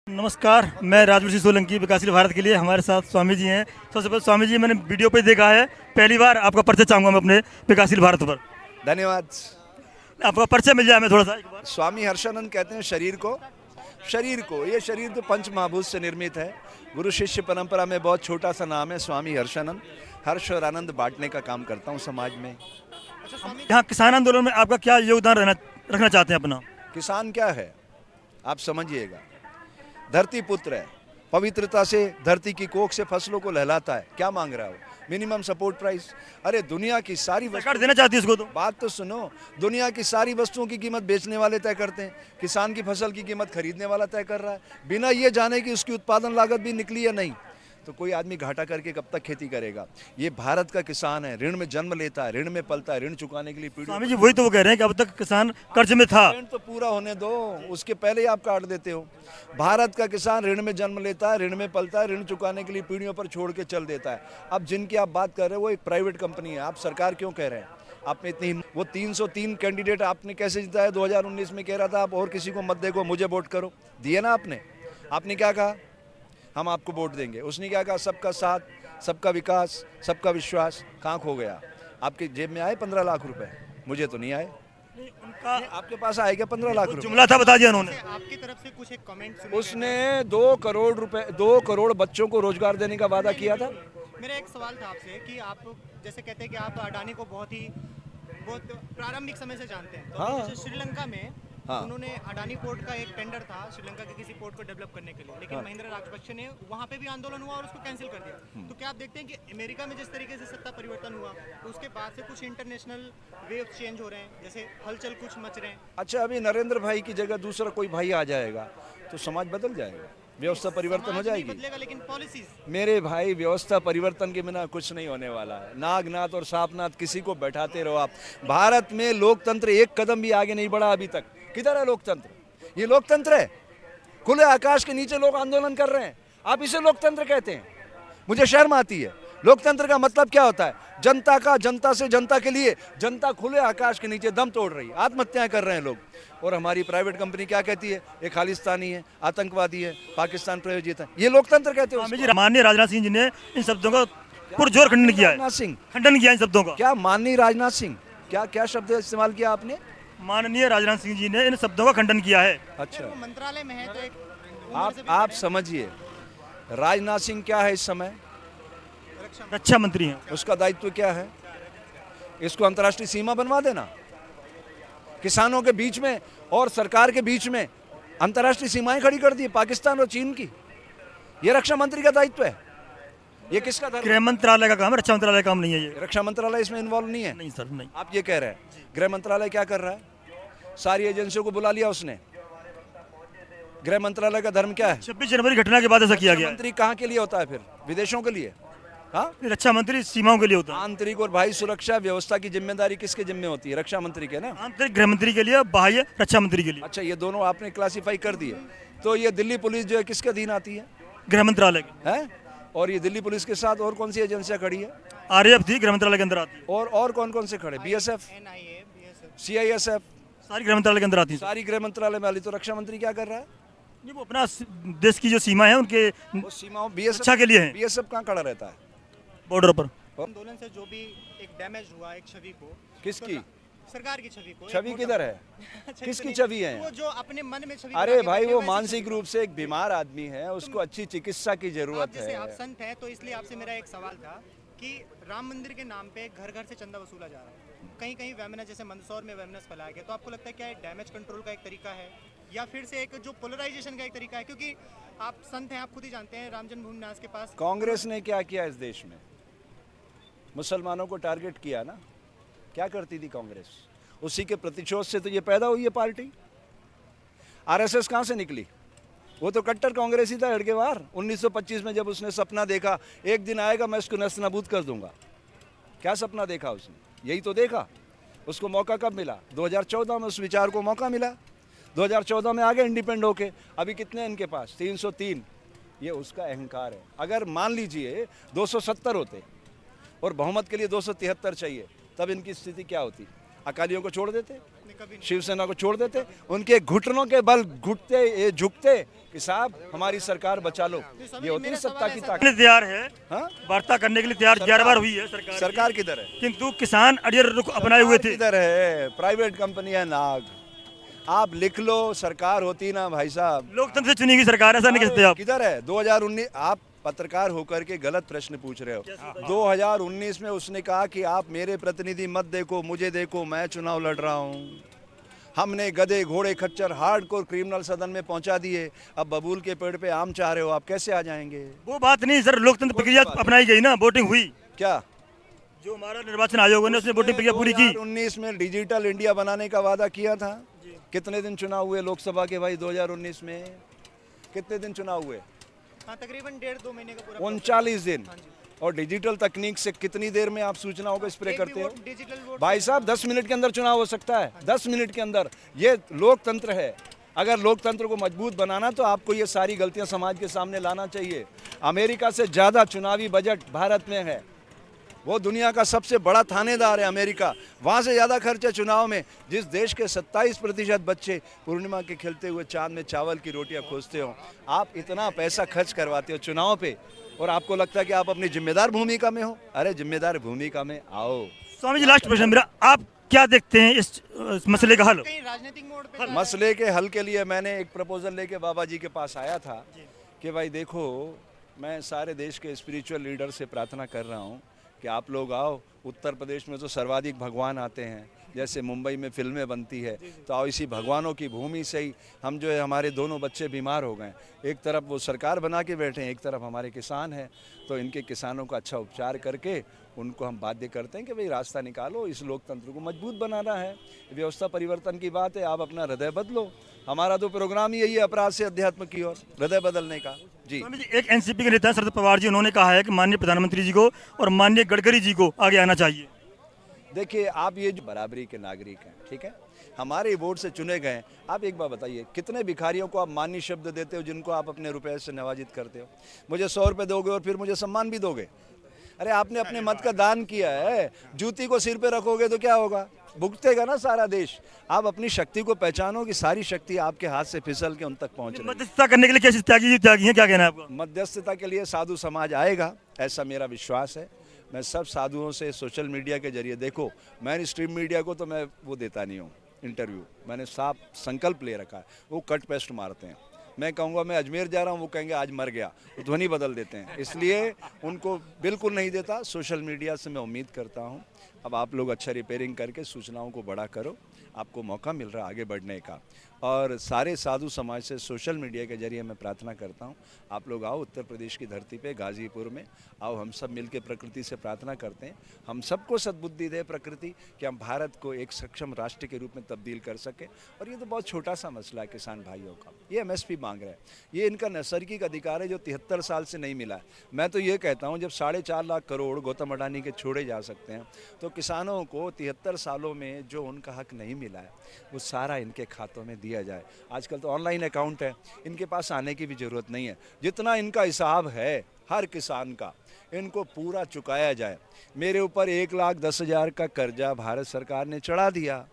नमस्कार, मैं राजवीर सिंह सोलंकी विकासशील भारत के लिए हमारे साथ स्वामी जी हैं। सबसे पहले स्वामी जी मैंने वीडियो पे देखा है, पहली बार आपका परिचय चाहूँगा मैं अपने विकासशील भारत पर। धन्यवाद। आपका परिचय मिल जाए हमें थोड़ा सा एक बार। स्वामी हर्षानंद कहते हैं शरीर को ये शरीर तो पंच महाभूत से निर्मित है। गुरु शिष्य परंपरा में बहुत छोटा सा नाम है स्वामी हर्षानंद। हर्ष और आनंद बांटने का काम करता हूँ समाज में। यहाँ किसान आंदोलन में आपका क्या योगदान रखना चाहते हैं अपना? किसान क्या है आप समझिएगा, धरती पुत्र है, पवित्रता से धरती की कोख से फसलों को लहलाता है। क्या मांग रहा है वो? Minimum support price. अरे दुनिया की सारी सरकार देना चाहती है इसको तो। बात तो सुनो, दुनिया की सारी वस्तुओं की कीमत बेचने वाले तय करते हैं, किसान की फसल की कीमत खरीदने वाला तय कर रहा है, बिना ये जाने कि उसकी उत्पादन लागत भी निकली या नहीं। तो कोई आदमी घाटा करके कब तक खेती करेगा? ये भारत का किसान है, ऋण में जन्म लेता है, ऋण में पलता है, ऋण चुकाने के लिए पीढ़ी। स्वामी जी वही तो वो कह रहे हैं कि अब तक किसान कर्ज में था। ऋण तो पूरा होने दो, उसके पहले ही आप काट देते हो। भारत का किसान ऋण में जन्म लेता है, ऋण में पलता है, ऋण चुकाने के लिए पीढ़ियों पर छोड़ के चल देता है। अब जिनकी आप बात कर रहे हो वो एक प्राइवेट कंपनी है, आप सरकार क्यों कह रहे हैं? आप में इतनी वो 303 कैंडिडेट आपने कैसे जिताया? 2019 में कह रहा था आप और किसी को मत देखो, मुझे वोट करो। दिए ना आपने? आपने क्या कहा? हम आपको वोट देंगे। उसने क्या कहा? सबका साथ, सबका विकास, सबका विश्वास। कहाँ खो गया? आपकी जेब में आए 15 लाख रुपए? मुझे तो नहीं आए। उनका आपके पास आए क्या 15 लाख रुपए? जुमला था, बता दिया उन्होंने। आपकी तरफ से कुछ एक कमेंट उसने 2 करोड़ रुपए, 2 करोड़ बच्चों को रोजगार देने का वादा किया था। मेरा एक सवाल था आपसे कि आप जैसे कहते हैं कि आप अडानी को बहुत प्रारंभिक समय से जानते हैं, तो हाँ। जैसे श्रीलंका में हाँ। उन्होंने अडानी पोर्ट का एक टेंडर था श्रीलंका के किसी पोर्ट को डेवलप करने के लिए, लेकिन महिंद्रा राजपक्षे ने वहाँ पे भी आंदोलन हुआ और उसको कैंसिल कर दिया। तो क्या आप देखते हैं कि अमेरिका में जिस तरीके से सत्ता परिवर्तन हुआ तो उसके बाद से कुछ इंटरनेशनल वेव चेंज हो रहे हैं, जैसे हलचल कुछ मच रहे हैं? अच्छा, अभी नरेंद्र भाई की जगह दूसरा कोई भाई आ जाएगा तो समाज बदल जाएगा, व्यवस्था परिवर्तन हो समाज नहीं जाएगी। बदलेगा, लेकिन पॉलिसीज। मेरे भाई, व्यवस्था परिवर्तन के बिना कुछ नहीं होने वाला है। नागनाथ और सांपनाथ किसी को बैठाते रहो आप। भारत में लोकतंत्र एक कदम भी आगे नहीं बढ़ा अभी तक। किधर है लोकतंत्र? ये लोकतंत्र है? खुले आकाश के नीचे लोग आंदोलन कर रहे हैं, आप इसे लोकतंत्र कहते हैं? मुझे शर्म आती है। लोकतंत्र का मतलब क्या होता है? जनता का, जनता से जनता के लिए। जनता खुले आकाश के नीचे दम तोड़ रही है, आत्महत्याएं कर रहे हैं लोग। और हमारी प्राइवेट कंपनी क्या कहती है? ये खालिस्तानी है, आतंकवादी है, पाकिस्तान प्रायोजित है। ये लोकतंत्र कहते हो? स्वामी जी माननीय राजनाथ सिंह जी ने इन शब्दों का पुरजोर खंडन किया है। राजनाथ सिंह? खंडन किया इन शब्दों का। क्या माननीय राजनाथ सिंह? क्या क्या शब्द इस्तेमाल किया आपने? माननीय राजनाथ सिंह जी ने इन शब्दों का खंडन किया है। अच्छा, वो मंत्रालय में है तो एक आप समझिए, राजनाथ सिंह क्या है इस समय? रक्षा मंत्री हैं। उसका दायित्व क्या है? इसको अंतर्राष्ट्रीय सीमा बनवा देना। किसानों के बीच में और सरकार के बीच में अंतर्राष्ट्रीय सीमाएं खड़ी कर दी पाकिस्तान और चीन की। ये रक्षा मंत्री का दायित्व है। ये किसका धर्म? गृह मंत्रालय का काम है, रक्षा मंत्रालय का काम नहीं है ये। रक्षा मंत्रालय इसमें इन्वॉल्व नहीं है? नहीं सर, नहीं। आप ये कह रहे हैं। गृह मंत्रालय क्या कर रहा है? सारी एजेंसियों को बुला लिया उसने। गृह मंत्रालय का धर्म क्या है? 26 जनवरी घटना के बाद ऐसा किया गया है। मंत्री कहाँ के लिए होता है फिर? विदेशों के लिए? हाँ, रक्षा मंत्री सीमाओं के लिए होता है। आंतरिक और बाह्य सुरक्षा व्यवस्था की जिम्मेदारी किसके जिम्मे होती है? रक्षा मंत्री के ना। आंतरिक गृह मंत्री के लिए, बाह्य रक्षा मंत्री के लिए। अच्छा, ये दोनों आपने क्लासिफाई कर दिए। तो ये दिल्ली पुलिस जो है किसके अधीन आती है? गृह मंत्रालय के। हैं? और ये दिल्ली पुलिस के साथ और कौन सी एजेंसियां खड़ी है? आरएएफ थी, गृह मंत्रालय के अंदर आती है। और कौन कौन से खड़े? BSF, NIA, BSF। सीआईएसएफ, सारी गृह मंत्रालय के अंदर आती है। सारी गृह मंत्रालय में वाली। तो रक्षा मंत्री क्या कर रहा है? ये वो अपना देश की जो सीमा है उनके वो सीमाओं बीएसएफ रक्षा के लिए है। बीएसएफ कहाँ खड़ा रहता है? बॉर्डर पर। आंदोलन से जो भी एक डैमेज हुआ एक छवि को, किसकी सरकार की छवि को, छवि? किधर है? किसकी छवि है? वो जो अपने मन में छवि अरे बना के भाई, बैठे वो वैसी मानसिक छवि। रूप से एक बीमार आदमी है, उसको अच्छी चिकित्सा की आप जरूरत जैसे आप है। संत हैं तो इसलिए आपसे मेरा एक सवाल था कि राम मंदिर के नाम पे घर घर से चंदा वसूला जा रहा है, कहीं कहीं वेमना जैसे मंदसौर में वेमनस फैलाया गया, तो आपको लगता है क्या डैमेज कंट्रोल का एक तरीका है या फिर से एक जो पोलराइजेशन का एक तरीका है? क्योंकि आप संत हैं, आप खुद ही जानते हैं राम जन्मभूमि न्यास के पास कांग्रेस ने क्या किया इस देश में? मुसलमानों को टारगेट किया ना। क्या करती थी कांग्रेस? उसी के प्रतिशोध से तो ये पैदा हुई है पार्टी। आरएसएस कहाँ से निकली? वो तो कट्टर कांग्रेसी था हड़केवार। 1925 में जब उसने सपना देखा एक दिन आएगा मैं इसको नस्तानाबूद कर दूंगा, क्या सपना देखा उसने? यही तो देखा। उसको मौका कब मिला? 2014 में उस विचार को मौका मिला। 2014 में आगे इंडिपेंडेंट होके। अभी कितने इनके पास? 303। ये उसका अहंकार है। अगर मान लीजिए 270 होते और बहुमत के लिए 273 चाहिए, तब इनकी स्थिति क्या होती? अकालियों को छोड़ देते? कभी नहीं। शिवसेना को छोड़ देते, उनके घुटनों के बल घुटते ये झुकते कि साहब हमारी सरकार बचा लो। ये होती है सत्ता की ताकत। तैयार है, हाँ? वार्ता करने के लिए तैयार 11 बार हुई है सरकार। सरकार किधर है? किंतु किसान अड़ियल रुख अपनाए हुए थे। किधर है? प्राइवेट कंपनी है नाग। आप लिख लो, सरकार होती ना भाई साहब। लोकतंत्र से चुनी गई सरकार, ऐसा नहीं कहते आप। किधर है? 2019 आप पत्रकार होकर के गलत प्रश्न पूछ रहे हो। 2019 में उसने कहा कि आप मेरे प्रतिनिधि मत देखो, मुझे देखो, मैं चुनाव लड़ रहा हूँ। हमने गधे घोड़े खच्चर हार्डकोर क्रिमिनल सदन में पहुंचा दिए। अब बबूल के पेड़ पे आम चाह रहे हो, आप कैसे आ जाएंगे? वो बात नहीं सर, लोकतंत्र प्रक्रिया अपनाई गई ना, वोटिंग हुई। क्या जो हमारा निर्वाचन आयोग ने उसने वोटिंग प्रक्रिया पूरी की। 2019 में डिजिटल इंडिया बनाने का वादा किया था। कितने दिन चुनाव हुए लोकसभा के भाई? 2019 में कितने दिन चुनाव हुए? हाँ, तकरीबन 1.5-2 महीने का पूरा 39 दिन। और डिजिटल तकनीक से कितनी देर में आप सूचनाओं को स्प्रे करते हो? डिजिटल वोट भाई साहब 10 मिनट के अंदर चुनाव हो सकता है, 10 मिनट के अंदर। ये लोकतंत्र है। अगर लोकतंत्र को मजबूत बनाना तो आपको ये सारी गलतियां समाज के सामने लाना चाहिए। अमेरिका से ज़्यादा चुनावी बजट भारत में है। वो दुनिया का सबसे बड़ा थानेदार है अमेरिका। वहाँ से ज़्यादा खर्चा चुनाव में। जिस देश के 27% बच्चे पूर्णिमा के खिलते हुए चांद में चावल की रोटियां खोजते हो, आप इतना पैसा खर्च करवाते हो चुनाव पे, और आपको लगता है कि आप अपनी जिम्मेदार भूमिका में हो। अरे जिम्मेदार भूमिका में आओ। स्वामी जी, लास्ट प्रश्न मेरा, आप क्या देखते हैं इस मसले का हल? कहीं राजनीतिक मोड़ पे मसले के हल के लिए मैंने एक प्रपोजल लेके बाबा जी के पास आया था कि भाई देखो, मैं सारे देश के स्पिरिचुअल लीडर से प्रार्थना कर रहा हूँ कि आप लोग आओ। उत्तर प्रदेश में तो सर्वाधिक भगवान आते हैं, जैसे मुंबई में फिल्में बनती है, तो आओ इसी भगवानों की भूमि से ही हम जो है, हमारे दोनों बच्चे बीमार हो गए। एक तरफ वो सरकार बना के बैठे हैं, एक तरफ हमारे किसान हैं। तो इनके किसानों का अच्छा उपचार करके उनको हम बाध्य करते हैं कि भाई रास्ता निकालो, इस लोकतंत्र को मजबूत बनाना है। व्यवस्था परिवर्तन की बात है, आप अपना हृदय बदलो। हमारा तो प्रोग्राम ही यही है, अपराध से अध्यात्म की ओर हृदय बदलने का। जी स्वामी जी, एक एनसीपी के नेता शरद पवार जी, उन्होंने कहा है कि माननीय प्रधानमंत्री जी को और माननीय गडकरी जी को आगे आना चाहिए। देखिए, आप ये जो बराबरी के नागरिक हैं, ठीक है, हमारे वोट से चुने गए। आप एक बात बताइए, कितने भिखारियों को आप मान्य शब्द देते हो, जिनको आप अपने रुपए से नवाजित करते हो? मुझे 100 रुपये दोगे और फिर मुझे सम्मान भी दोगे? अरे आपने अपने मत का दान किया है, जूती को सिर पे रखोगे तो क्या होगा? भुगतेगा ना सारा देश। आप अपनी शक्ति को पहचानो कि सारी शक्ति आपके हाथ से फिसल के उन तक पहुंच रही है। मध्यस्थता करने के लिए कैसे त्यागी हैं, क्या कहना है आपका? मध्यस्थता के लिए साधु समाज आएगा, ऐसा मेरा विश्वास है। मैं सब साधुओं से सोशल मीडिया के जरिए, देखो मैंने स्ट्रीम मीडिया को तो मैं वो देता नहीं हूँ इंटरव्यू, मैंने साफ संकल्प ले रखा है। वो कट पेस्ट मारते हैं। मैं कहूँगा मैं अजमेर जा रहा हूँ, वो कहेंगे आज मर गया, तो ध्वनि बदल देते हैं। इसलिए उनको बिल्कुल नहीं देता। सोशल मीडिया से मैं उम्मीद करता हूँ अब आप लोग अच्छा रिपेयरिंग करके सूचनाओं को बड़ा करो, आपको मौका मिल रहा है आगे बढ़ने का। और सारे साधु समाज से सोशल मीडिया के जरिए मैं प्रार्थना करता हूँ, आप लोग आओ उत्तर प्रदेश की धरती पे, गाजीपुर में आओ, हम सब मिलकर प्रकृति से प्रार्थना करते हैं। हम सबको सद्बुद्धि दे प्रकृति कि हम भारत को एक सक्षम राष्ट्र के रूप में तब्दील कर सकें। और ये तो बहुत छोटा सा मसला है किसान भाइयों का। ये एमएसपी मांग रहे हैं, ये इनका नैसर्गिक अधिकार है जो 73 साल से नहीं मिला है। मैं तो ये कहता हूँ, जब 4.5 लाख करोड़ गौतम अडानी के छोड़े जा सकते हैं, तो किसानों को 73 सालों में जो उनका हक नहीं मिला है, वो सारा इनके खातों में दिया जाए। आजकल तो ऑनलाइन अकाउंट है, इनके पास आने की भी ज़रूरत नहीं है। जितना इनका हिसाब है हर किसान का, इनको पूरा चुकाया जाए। मेरे ऊपर 1,10,000 का कर्जा भारत सरकार ने चढ़ा दिया।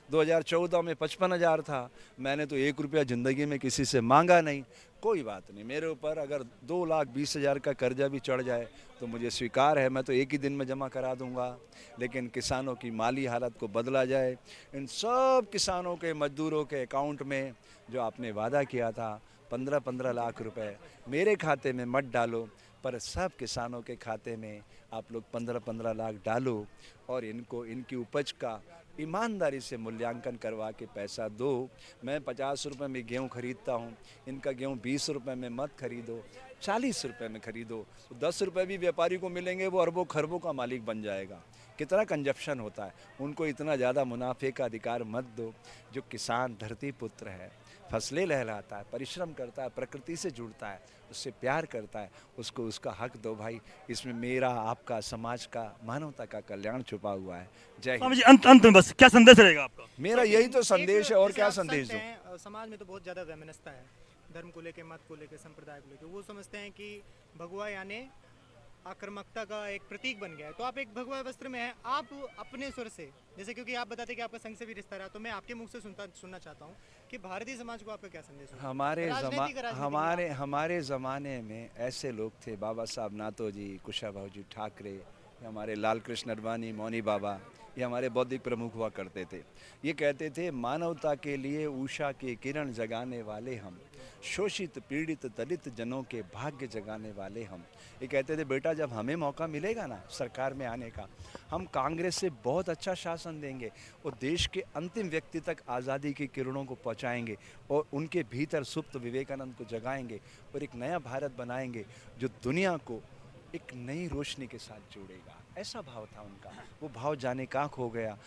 2014 में 55,000 था। मैंने तो 1 रुपया ज़िंदगी में किसी से मांगा नहीं। कोई बात नहीं, मेरे ऊपर अगर 2,20,000 का कर्जा भी चढ़ जाए तो मुझे स्वीकार है, मैं तो एक ही दिन में जमा करा दूंगा। लेकिन किसानों की माली हालत को बदला जाए। इन सब किसानों के, मजदूरों के अकाउंट में जो आपने वादा किया था 15-15 लाख रुपए मेरे खाते में मत डालो, पर सब किसानों के खाते में आप लोग 15-15 लाख डालो और इनको इनकी उपज का ईमानदारी से मूल्यांकन करवा के पैसा दो। मैं 50 रुपये में गेहूँ खरीदता हूँ, इनका गेहूँ 20 रुपये में मत खरीदो, 40 रुपये में खरीदो। 10 रुपये भी व्यापारी को मिलेंगे, वो अरबों खरबों का मालिक बन जाएगा। कितना कंजप्शन होता है, उनको इतना ज़्यादा मुनाफे का अधिकार मत दो। जो किसान धरती पुत्र है, फसलें लहलाता है, परिश्रम करता है, प्रकृति से जुड़ता है, उससे प्यार करता है, उसको उसका हक दो भाई। इसमें मेरा, आपका, समाज का, मानवता का कल्याण छुपा हुआ है। जय हिंद। स्वामी जी, अंत में बस क्या संदेश रहेगा आपका? मेरा यही तो संदेश है, और जैसे क्या आप संदेश संत दूं? हैं, समाज में तो बहुत ज़्यादा वैमनस्यता है, धर्म को लेके, मत को लेके, संप्रदाय को लेके। वो समझते हैं कि भगवा यानी आक्रामकता का एक प्रतीक बन गया है। तो आप एक भगवा वस्त्र में हैं, आप अपने सुर से, जैसे क्योंकि आप बताते कि आपका संघ से भी रिश्ता रहा, तो मैं आपके मुख से सुनना चाहता हूँ कि भारतीय समाज को आपका क्या संदेश होगा? हमारे ज़माने में ऐसे लोग थे, बाबा साहब नातोजी, कुशाभाऊ जी ठाकरे, हमारे लाल कृष्ण अडवाणी, मौनी बाबा, ये हमारे बौद्धिक प्रमुख हुआ करते थे। ये कहते थे मानवता के लिए उषा के किरण जगाने वाले हम, शोषित पीड़ित दलित जनों के भाग्य जगाने वाले हम। ये कहते थे बेटा जब हमें मौका मिलेगा ना सरकार में आने का, हम कांग्रेस से बहुत अच्छा शासन देंगे और देश के अंतिम व्यक्ति तक आज़ादी की किरणों को पहुंचाएंगे और उनके भीतर सुप्त विवेकानंद को जगाएंगे और एक नया भारत बनाएंगे जो दुनिया को एक नई रोशनी के साथ जोड़ेगा। ऐसा भाव था उनका। वो भाव जाने का खो गया।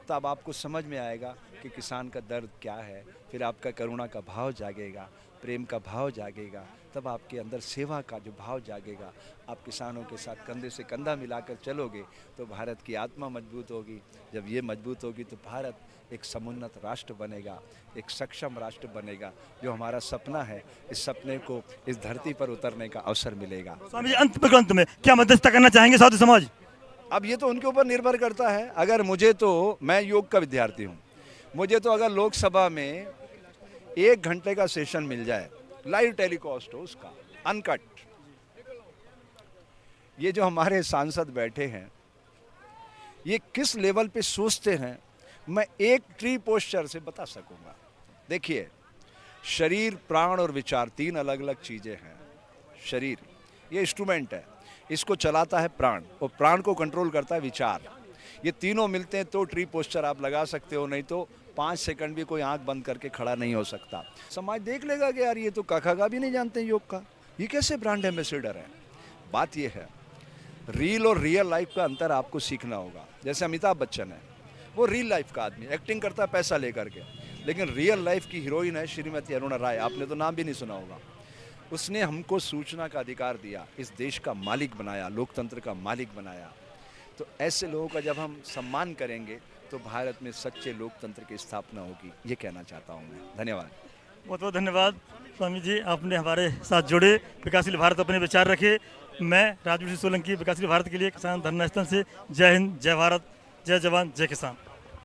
तब आपको समझ में आएगा कि किसान का दर्द क्या है। फिर आपका करुणा का भाव जागेगा, प्रेम का भाव जागेगा, तब आपके अंदर सेवा का जो भाव जागेगा। आप किसानों के साथ कंधे से कंधा मिलाकर चलोगे तो भारत की आत्मा मजबूत होगी। जब ये मजबूत होगी तो भारत एक समुन्नत राष्ट्र बनेगा, एक सक्षम राष्ट्र बनेगा। जो हमारा सपना है, इस सपने को इस धरती पर उतरने का अवसर मिलेगा। स्वामी जी अंत में क्या मध्यस्थता करना चाहेंगे साधु समाज? अब ये तो उनके ऊपर निर्भर करता है। अगर मुझे तो, मैं योग का विद्यार्थी हूँ, मुझे तो अगर लोकसभा में 1 घंटे का सेशन मिल जाए, लाइव टेलीकास्ट हो उसका, अनकट, ये जो हमारे सांसद बैठे हैं ये किस लेवल पे सोचते हैं, मैं एक ट्री पोस्चर से बता सकूंगा। देखिए, शरीर, प्राण और विचार 3 अलग अलग चीजें हैं। शरीर ये इंस्ट्रूमेंट है, इसको चलाता है प्राण और प्राण को कंट्रोल करता है विचार। ये तीनों मिलते हैं तो ट्री पोस्चर आप लगा सकते हो, नहीं तो 5 सेकंड भी कोई आंख बंद करके खड़ा नहीं हो सकता। समाज देख लेगा कि यार ये तो काका भी नहीं जानते योग का, ये कैसे ब्रांड एम्बेसडर है। बात ये है, रील और रियल लाइफ का अंतर आपको सीखना होगा। जैसे अमिताभ बच्चन है, वो रियल लाइफ का आदमी, एक्टिंग करता है पैसा लेकर के, लेकिन रियल लाइफ की हीरोइन है श्रीमती अरुणा राय, आपने तो नाम भी नहीं सुना होगा। उसने हमको सूचना का अधिकार दिया, इस देश का मालिक बनाया, लोकतंत्र का मालिक बनाया। तो ऐसे लोगों का जब हम सम्मान करेंगे तो भारत में सच्चे लोकतंत्र की स्थापना होगी, ये कहना चाहता हूँ मैं। धन्यवाद। बहुत बहुत धन्यवाद स्वामी जी, आपने हमारे साथ जुड़े, विकासशील भारत अपने विचार रखे। मैं राजवीर सोलंकी, विकासशील भारत के लिए किसान धरना स्थल से। जय हिंद, जय भारत, जय जवान, जय किसान।